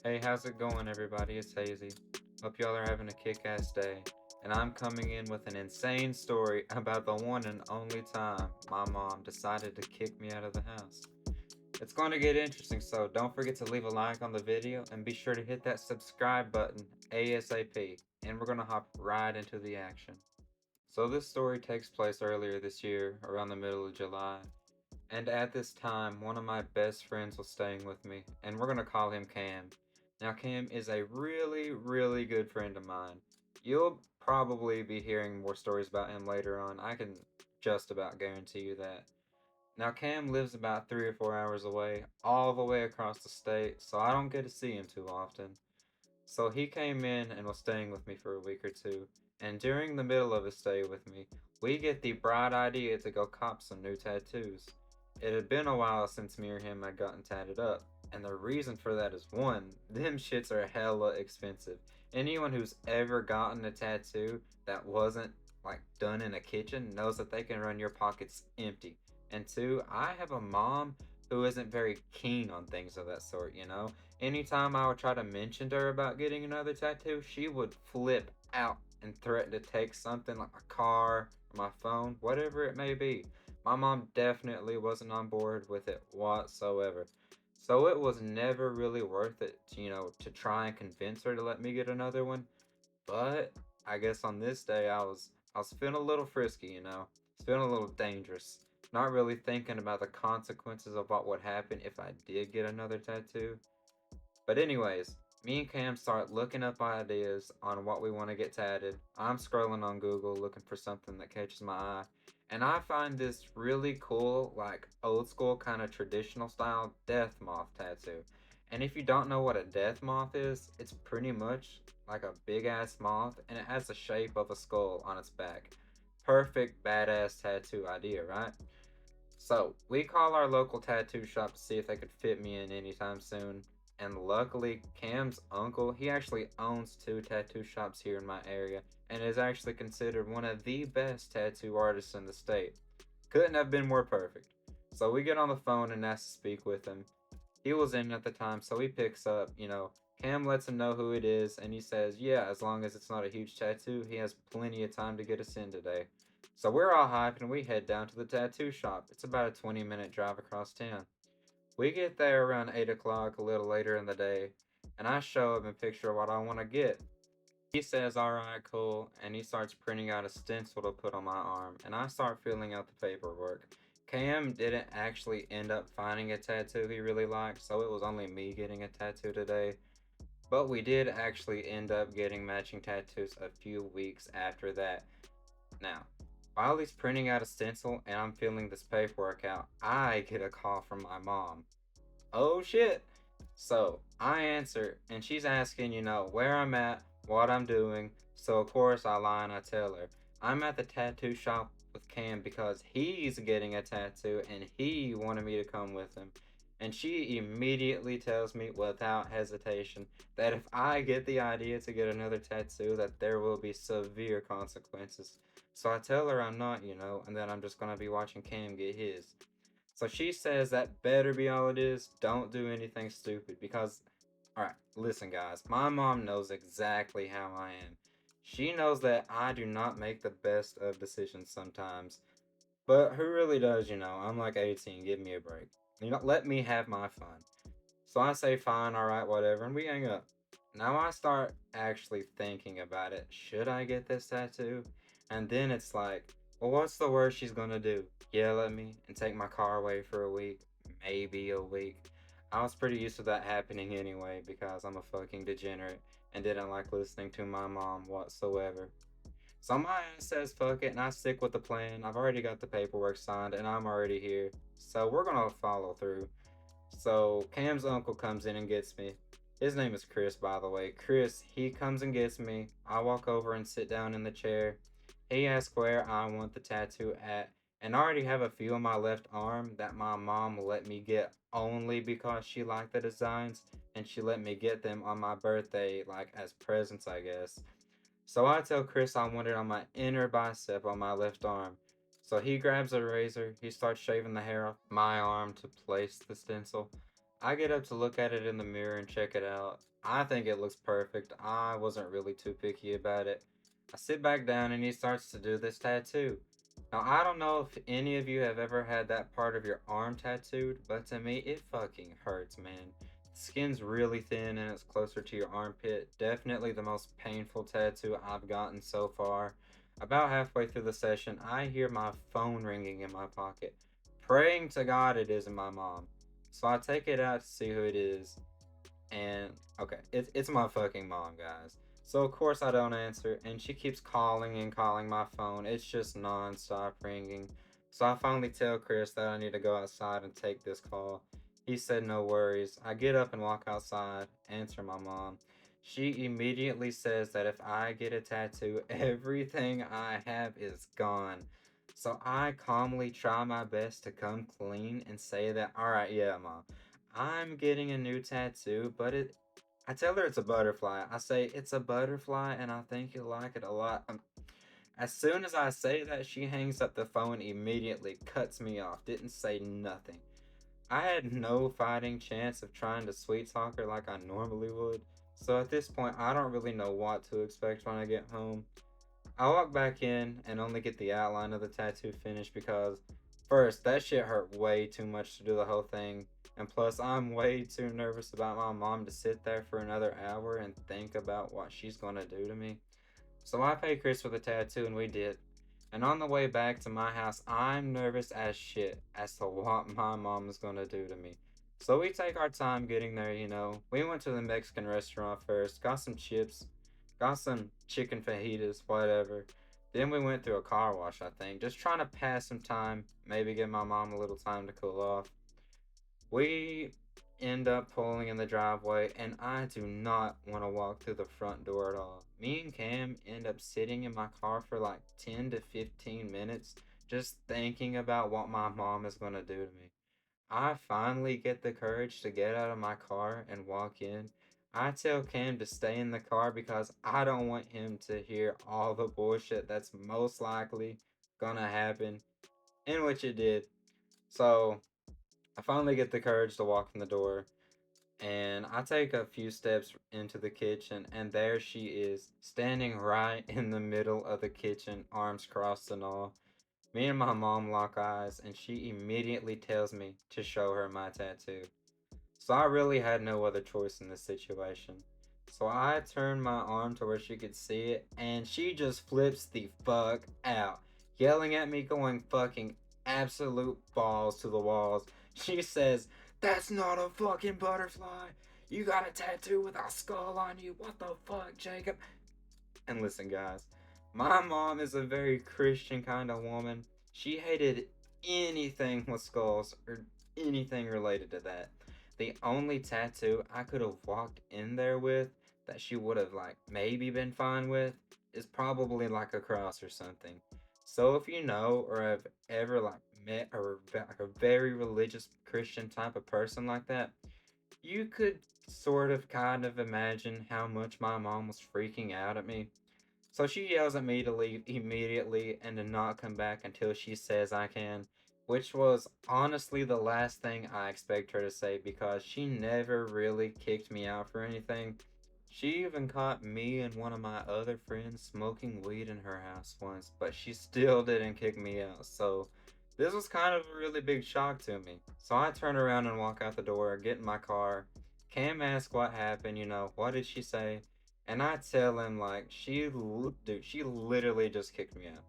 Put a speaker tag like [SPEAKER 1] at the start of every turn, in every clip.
[SPEAKER 1] Hey, how's it going, everybody? It's Hazy. Hope y'all are having a kick ass day. And I'm coming in with an insane story about the one and only time my mom decided to kick me out of the house. It's going to get interesting, so don't forget to leave a like on the video and be sure to hit that subscribe button ASAP. And we're going to hop right into the action. So, this story takes place earlier this year, around the middle of July. And at this time, one of my best friends was staying with me, and we're gonna call him Cam. Now, Cam is a really, really good friend of mine. You'll probably be hearing more stories about him later on. I can just about guarantee you that. Now, Cam lives about 3 or 4 hours away, all the way across the state, so I don't get to see him too often. So he came in and was staying with me for a week or two, and during the middle of his stay with me, we get the bright idea to go cop some new tattoos. It had been a while since me or him had gotten tatted up, and the reason for that is one, them shits are hella expensive. Anyone who's ever gotten a tattoo that wasn't like done in a kitchen knows that they can run your pockets empty. And two, I have a mom who isn't very keen on things of that sort. Anytime I would try to mention to her about getting another tattoo, she would flip out and threaten to take something like my car or my phone, whatever it may be. My mom definitely wasn't on board with it whatsoever. So it was never really worth it, to try and convince her to let me get another one. But I guess on this day I was feeling a little frisky. Feeling a little dangerous. Not really thinking about the consequences of what would happen if I did get another tattoo. But anyways, me and Cam start looking up ideas on what we want to get tatted. I'm scrolling on Google looking for something that catches my eye. And I find this really cool, like old school kind of traditional style death moth tattoo. And if you don't know what a death moth is, it's pretty much like a big ass moth and it has the shape of a skull on its back. Perfect badass tattoo idea, right? So, we call our local tattoo shop to see if they could fit me in anytime soon. And luckily, Cam's uncle, he actually owns two tattoo shops here in my area and is actually considered one of the best tattoo artists in the state. Couldn't have been more perfect. So we get on the phone and ask to speak with him. He was in at the time, so he picks up. Cam lets him know who it is, and he says, yeah, as long as it's not a huge tattoo, he has plenty of time to get us in today. So we're all hyped and we head down to the tattoo shop. It's about a 20-minute drive across town. We get there around 8 o'clock, a little later in the day, and I show him a picture of what I want to get. He says, alright, cool, and he starts printing out a stencil to put on my arm, and I start filling out the paperwork. Cam didn't actually end up finding a tattoo he really liked, so it was only me getting a tattoo today. But we did actually end up getting matching tattoos a few weeks after that. Now, while he's printing out a stencil and I'm filling this paperwork out, I get a call from my mom. Oh shit! So I answer, and she's asking, where I'm at, what I'm doing. So of course I lie and I tell her I'm at the tattoo shop with Cam because he's getting a tattoo and he wanted me to come with him. And she immediately tells me without hesitation that if I get the idea to get another tattoo that there will be severe consequences. So I tell her I'm not, and that I'm just gonna be watching Cam get his. So she says that better be all it is. Don't do anything stupid because, alright, listen, guys. My mom knows exactly how I am. She knows that I do not make the best of decisions sometimes. But who really does? I'm like 18. Give me a break. Let me have my fun. So I say, fine, alright, whatever, and we hang up. Now I start actually thinking about it. Should I get this tattoo? And then it's like, well, what's the worst she's gonna do? Yell at me and take my car away for a week? Maybe a week. I was pretty used to that happening anyway because I'm a fucking degenerate and didn't like listening to my mom whatsoever. So my ass says fuck it and I stick with the plan. I've already got the paperwork signed and I'm already here. So we're gonna follow through. So Cam's uncle comes in and gets me. His name is Chris, by the way. Chris, he comes and gets me. I walk over and sit down in the chair. He asks where I want the tattoo at, and I already have a few on my left arm that my mom let me get only because she liked the designs, and she let me get them on my birthday, like as presents, I guess. So I tell Chris I want it on my inner bicep on my left arm. So he grabs a razor, he starts shaving the hair off my arm to place the stencil. I get up to look at it in the mirror and check it out. I think it looks perfect. I wasn't really too picky about it. I sit back down and he starts to do this tattoo. Now, I don't know if any of you have ever had that part of your arm tattooed, but to me, it fucking hurts, man. The skin's really thin and it's closer to your armpit. Definitely the most painful tattoo I've gotten so far. About halfway through the session, I hear my phone ringing in my pocket. Praying to God it isn't my mom. So I take it out to see who it is, and okay, it's my fucking mom, guys. So of course I don't answer, and she keeps calling and calling my phone. It's just non-stop ringing. So I finally tell Chris that I need to go outside and take this call. He said no worries. I get up and walk outside, answer my mom. She immediately says that if I get a tattoo, everything I have is gone. So I calmly try my best to come clean and say that, all right, yeah, mom, I'm getting a new tattoo, but I tell her it's a butterfly. I say it's a butterfly and I think you'll like it a lot. As soon as I say that, she hangs up the phone immediately, cuts me off, didn't say nothing. I had no fighting chance of trying to sweet talk her like I normally would. So at this point, I don't really know what to expect when I get home. I walk back in and only get the outline of the tattoo finished because, first, that shit hurt way too much to do the whole thing. And plus, I'm way too nervous about my mom to sit there for another hour and think about what she's gonna do to me. So I paid Chris for the tattoo and we did. And on the way back to my house, I'm nervous as shit as to what my mom is gonna do to me. So we take our time getting there, you know. We went to the Mexican restaurant first, got some chips, got some chicken fajitas, whatever. Then we went through a car wash, I think, just trying to pass some time, maybe give my mom a little time to cool off. We end up pulling in the driveway, and I do not want to walk through the front door at all. Me and Cam end up sitting in my car for like 10 to 15 minutes just thinking about what my mom is going to do to me. I finally get the courage to get out of my car and walk in. I tell Cam to stay in the car because I don't want him to hear all the bullshit that's most likely gonna happen, in which it did. So I finally get the courage to walk in the door, and I take a few steps into the kitchen, and there she is, standing right in the middle of the kitchen, arms crossed and all. Me and my mom lock eyes, and she immediately tells me to show her my tattoo. So I really had no other choice in this situation. So I turned my arm to where she could see it, and she just flips the fuck out, yelling at me, going fucking absolute balls to the walls. She says, "That's not a fucking butterfly. You got a tattoo with a skull on you. What the fuck, Jacob?" And listen, guys, my mom is a very Christian kind of woman. She hated anything with skulls or anything related to that. The only tattoo I could have walked in there with that she would have, like, maybe been fine with is probably like a cross or something. So if you know or have ever, like, met like a very religious Christian type of person like that, you could sort of kind of imagine how much my mom was freaking out at me. So she yells at me to leave immediately and to not come back until she says I can, which was honestly the last thing I expect her to say because she never really kicked me out for anything. She even caught me and one of my other friends smoking weed in her house once, but she still didn't kick me out. So this was kind of a really big shock to me. So I turn around and walk out the door, get in my car. Cam asks what happened, you know, what did she say? And I tell him like dude, she literally just kicked me out.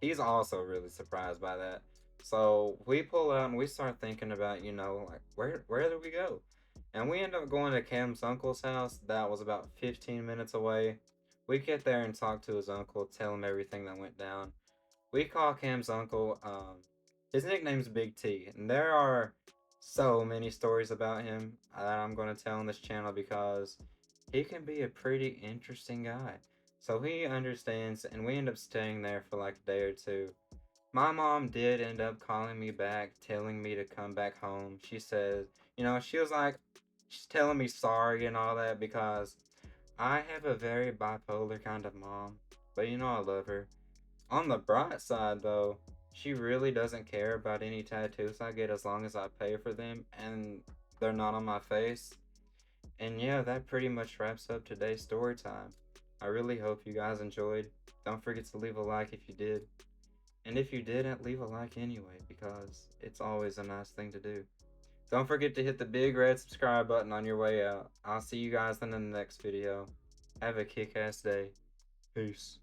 [SPEAKER 1] He's also really surprised by that. So we pull out and we start thinking about, you know, like where do we go? And we end up going to Cam's uncle's house. That was about 15 minutes away. We get there and talk to his uncle, tell him everything that went down. We call Cam's uncle. His nickname's Big T, and there are so many stories about him that I'm going to tell on this channel because he can be a pretty interesting guy. So he understands, and we end up staying there for like a day or two. My mom did end up calling me back, telling me to come back home. She says, you know, she was like, she's telling me sorry and all that because I have a very bipolar kind of mom. But you know, I love her. On the bright side, though, she really doesn't care about any tattoos I get as long as I pay for them. And they're not on my face. And yeah, that pretty much wraps up today's story time. I really hope you guys enjoyed. Don't forget to leave a like if you did. And if you didn't, leave a like anyway, because it's always a nice thing to do. Don't forget to hit the big red subscribe button on your way out. I'll see you guys in the next video. Have a kick ass day. Peace.